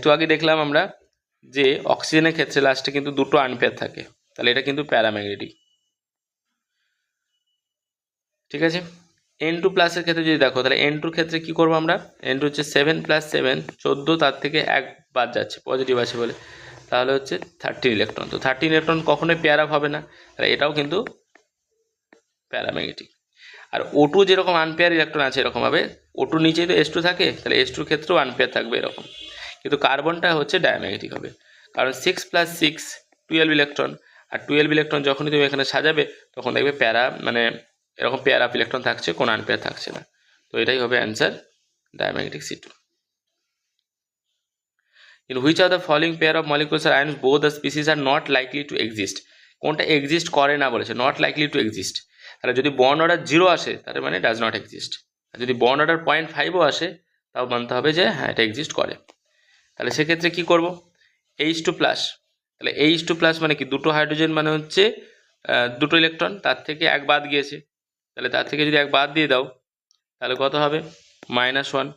একটু আগে দেখলাম আমরা যে অক্সিজেনের ক্ষেত্রে লাস্টে কিন্তু দুটো আনপেয়ার থাকে, তাহলে এটা কিন্তু প্যারাম্যাগনেটিক। ঠিক আছে, N2 প্লাসের ক্ষেত্রে যদি দেখো, তাহলে N2 ক্ষেত্রে কি করবো আমরা, N2 হচ্ছে 7 + 7 14, তার থেকে এক বাদ যাচ্ছে, পজিটিভ আছে বলে, তাহলে হচ্ছে 13 ইলেকট্রন। তো 13 ইলেকট্রন কখনোই পেয়ার আপ হবে না, তাহলে এটাও কিন্তু প্যারাম্যাগনেটিক। আর O2 যেরকম আনপেয়ার ইলেকট্রন আছে এরকমভাবে O2 নিচেই তো H2 থাকে, তাহলে H2 ক্ষেত্রেও আনপেয়ার থাকবে এরকম, কিন্তু কার্বনটা হচ্ছে ডায়াম্যাগনেটিক হবে, কারণ 6 + 6 12 ইলেকট্রন, আর 12 ইলেকট্রন যখনই তুমি এখানে সাজাবে তখন দেখবে মানে এরকম পেয়ার আপ ইলেকট্রন থাকছে, কোনো আনপেয়ার থাকছে না। তো এটাই হবে answer, diamagnetic C2। In which of the following pair of molecules or ions both the species are not likely to exist? কোনটা এক্সিস্ট করে না বলেছে, নট লাইকলি টু এক্সিস্ট। তাহলে যদি বন্ড অর্ডার 0 আসে তার মানে ডাজ নট এক্সিস্ট, আর যদি বন্ড অর্ডার 0.5ও আসে তাও মানতে হবে যে হ্যাঁ এটা এক্সিস্ট করে। তাহলে সেক্ষেত্রে কি করব, H2+, তাহলে H2+ মানে কি, দুটো হাইড্রোজেন মানে হচ্ছে দুটো ইলেকট্রন, তার থেকে এক বাদ গিয়েছে, তাহলে তার থেকে যদি এক বাদ দিয়ে দাও তাহলে কত হবে, -1।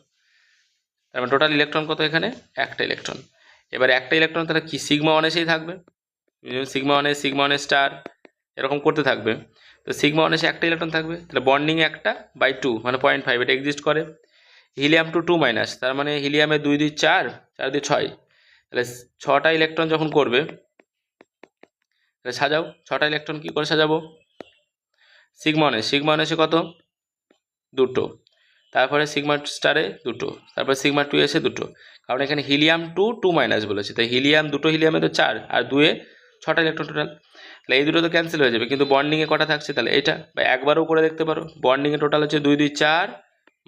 তার মানে টোটাল ইলেকট্রন কত এখানে, একটা ইলেকট্রন। এবার একটা ইলেকট্রন তাহলে কি σ1 এসেই থাকবে, σ1 স্টার এরকম করতে থাকবে, তো σ1 এসে একটা ইলেকট্রন থাকবে, তাহলে বন্ডিং 1/2 মানে 0.5, এটা এক্সিস্ট করে। হিলিয়াম 2 তার মানে হিলিয়ামে 2 2 4, 4 2 6, তাহলে 6টা ইলেকট্রন যখন করবে, তাহলে সাজাও 6টা ইলেকট্রন কি করে সাজাবো, σ1 এসে কত, দুটো, তারপরে সিগমা স্টারে দুটো, তারপরে σ2 এসে দুটো, কারণ এখানে হিলিয়াম 2 বলেছে, তাই হিলিয়াম দুটো হিলিয়ামে তো 4 আর 2-এ 6টা ইলেকট্রন টোটাল, তাহলে এই দুটো তো ক্যান্সেল হয়ে যাবে, কিন্তু বন্ডিংয়ে কটা থাকছে, তাহলে এটা বা একবারও করে দেখতে পারো, বন্ডিংয়ে টোটাল হচ্ছে 2 2 4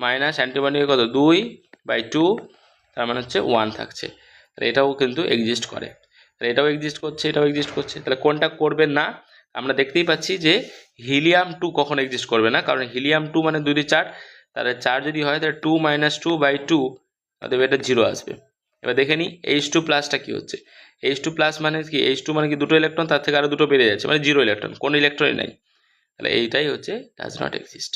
মাইনাস অ্যান্টিবন্ডিংয়ে কত 2/2, তার মানে হচ্ছে 1 থাকছে, তাহলে এটাও কিন্তু এক্সিস্ট করে, তাহলে এটাও এক্সিস্ট করছে, এটাও এক্সিস্ট করছে, তাহলে কোনটা করবে না, আমরা দেখতেই পাচ্ছি যে হিলিয়াম 2 কখন এক্সিস্ট করবে না, কারণ হিলিয়াম 2 মানে 2 2 4, তাহলে 4 যদি হয় তাহলে 2 - 2/2, অতএব এটা 0 আসবে। এবার দেখে নিই H2+টা কি হচ্ছে, H2+ মানে কি, H2 মানে কি দুটো ইলেকট্রন, তার থেকে আরও দুটো বেড়ে যাচ্ছে, মানে 0 ইলেকট্রন, কোনো ইলেকট্রনই নাই, তাহলে এইটাই হচ্ছে ডাজ নট এক্সিস্ট।